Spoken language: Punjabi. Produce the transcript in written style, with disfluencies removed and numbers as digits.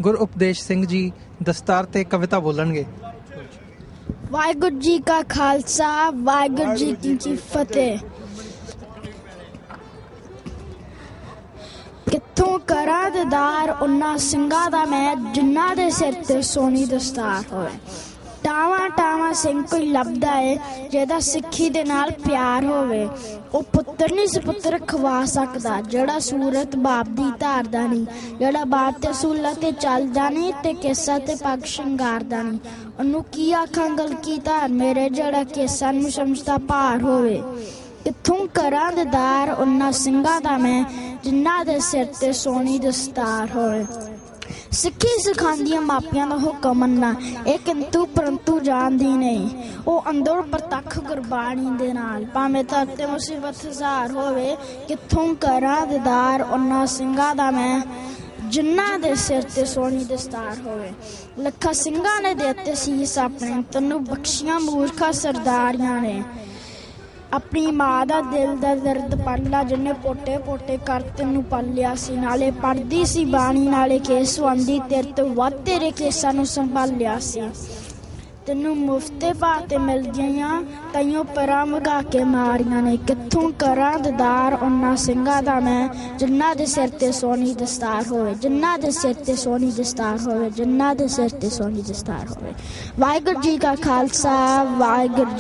ਗੁਰ ਉਪਦੇਸ਼ ਸਿੰਘ ਜੀ ਦਸਤਾਰ ਤੇ ਕਵਿਤਾ ਬੋਲਣਗੇ। ਵਾਹਿਗੁਰੂ ਜੀ ਕਾ ਖਾਲਸਾ, ਵਾਹਿਗੁਰੂ ਜੀ ਕੀ ਫਤਿਹ। ਕਿੱਥੋਂ ਕਰਾਂ ਦੀਦਾਰ ਉਹਨਾਂ ਸਿੰਘਾਂ ਦਾ ਮੈਂ, ਜਿਨ੍ਹਾਂ ਦੇ ਸਿਰ ਤੇ ਸੋਹਣੀ ਦਸਤਾਰ ਹੋਵੇ। ਟਾਵਾਂ ਟਾਵਾਂ ਸਿੰਘ ਕੋਈ ਲੱਭਦਾ ਏ ਜਿਹਦਾ ਸਿੱਖੀ ਦੇ ਨਾਲ ਪਿਆਰ ਹੋਵੇ। ਉਹ ਪੁੱਤਰ ਨਹੀਂ ਸਪੁੱਤਰ ਖਵਾ ਸਕਦਾ ਜਿਹੜਾ ਸੂਰਤ ਬਾਪ ਦੀ ਧਾਰਦਾ ਨਹੀਂ, ਜਿਹੜਾ ਬਾਪ ਤੇ ਅਸੂਲਾਂ ਤੇ ਚੱਲਦਾ ਨਹੀਂ ਤੇ ਕੇਸਾਂ ਤੇ ਪੱਗ ਸ਼ਿੰਗਾਰਦਾ ਨਹੀਂ। ਉਹਨੂੰ ਕੀ ਆਖਾਂ ਗਲਕੀ ਧਾਰ ਮੇਰੇ, ਜਿਹੜਾ ਕੇਸਾਂ ਨੂੰ ਸਮਝਦਾ ਭਾਰ ਹੋਵੇ। ਕਿੱਥੋਂ ਕਰਾਂ ਦੀਦਾਰ ਉਹਨਾਂ ਸਿੰਘਾਂ ਦਾ ਮੈਂ, ਜਿਨ੍ਹਾਂ ਦੇ ਸਿਰ ਤੇ ਸੋਹਣੀ ਦਸਤਾਰ ਹੋਵੇ। ਸਿੱਖੀ ਸਿਖਾਉਂਦੀਆਂ ਮਾਪਿਆਂ ਦਾ ਹੁਕਮ ਮੰਨਣਾ, ਇਹ ਕਿੰਤੂ ਪਰੰਤੂ ਜਾਣਦੀ ਨਹੀਂ। ਉਹ ਅੰਦਰ ਪ੍ਰਤੱਖ ਗੁਰਬਾਣੀ ਦੇ ਨਾਲ, ਭਾਵੇਂ ਧਰਤੇ ਮੁਸੀਬਤ ਹਜ਼ਾਰ ਹੋਵੇ। ਕਿੱਥੋਂ ਕਰਾਂ ਦੀਦਾਰ ਉਹਨਾਂ ਸਿੰਘਾਂ ਦਾ ਮੈਂ, ਜਿਨ੍ਹਾਂ ਦੇ ਸਿਰ ਤੇ ਸੋਹਣੀ ਦਸਤਾਰ ਹੋਵੇ। ਲੱਖਾਂ ਸਿੰਘਾਂ ਨੇ ਦਿੱਤੇ ਸੀਸ ਆਪਣੇ, ਤੈਨੂੰ ਬਖਸ਼ੀਆਂ ਮੂਰਖਾਂ ਸਰਦਾਰੀਆਂ ਨੇ। ਆਪਣੀ ਮਾਂ ਦਾ ਦਿਲ ਦਾ ਦਰਦ ਪਾਲਾ, ਜਿਹਨੇ ਪੋਟੇ ਪੋਟੇ ਕਰ ਤੈਨੂੰ ਪਾਲਿਆ ਸੀ। ਨਾਲੇ ਪੜ੍ਹਦੀ ਸੀ ਬਾਣੀ, ਨਾਲੇ ਕੇਸ ਸਵਾਂਦੀ, ਤੇਰੇ ਤੋਂ ਵੱਧ ਤੇਰੇ ਕੇਸਾਂ ਨੂੰ ਸੰਭਾਲਿਆ ਸੀ। ਤੈਨੂੰ ਮੁਫਤੇ ਭਾਅ ਤੇ ਮਿਲਦੀਆਂ, ਤਾਈਓ ਪਰਾਂ ਵਗਾ ਕੇ ਮਾਰੀਆਂ ਨੇ। ਕਿੱਥੋਂ ਕਰਾਂ ਦੀਦਾਰ ਉਹਨਾਂ ਸਿੰਘਾਂ ਦਾ ਮੈਂ, ਜਿਨ੍ਹਾਂ ਦੇ ਸਿਰ ਤੇ ਸੋਹਣੀ ਦਸਤਾਰ ਹੋਵੇ, ਜਿਨ੍ਹਾਂ ਦੇ ਸਿਰ ਤੇ ਸੋਹਣੀ ਦਸਤਾਰ ਹੋਵੇ, ਜਿਨ੍ਹਾਂ ਦੇ ਸਿਰ ਤੇ ਸੋਹਣੀ ਦਸਤਾਰ ਹੋਵੇ। ਵਾਹਿਗੁਰੂ ਜੀ ਕਾ ਖਾਲਸਾ, ਵਾਹਿਗੁਰੂ।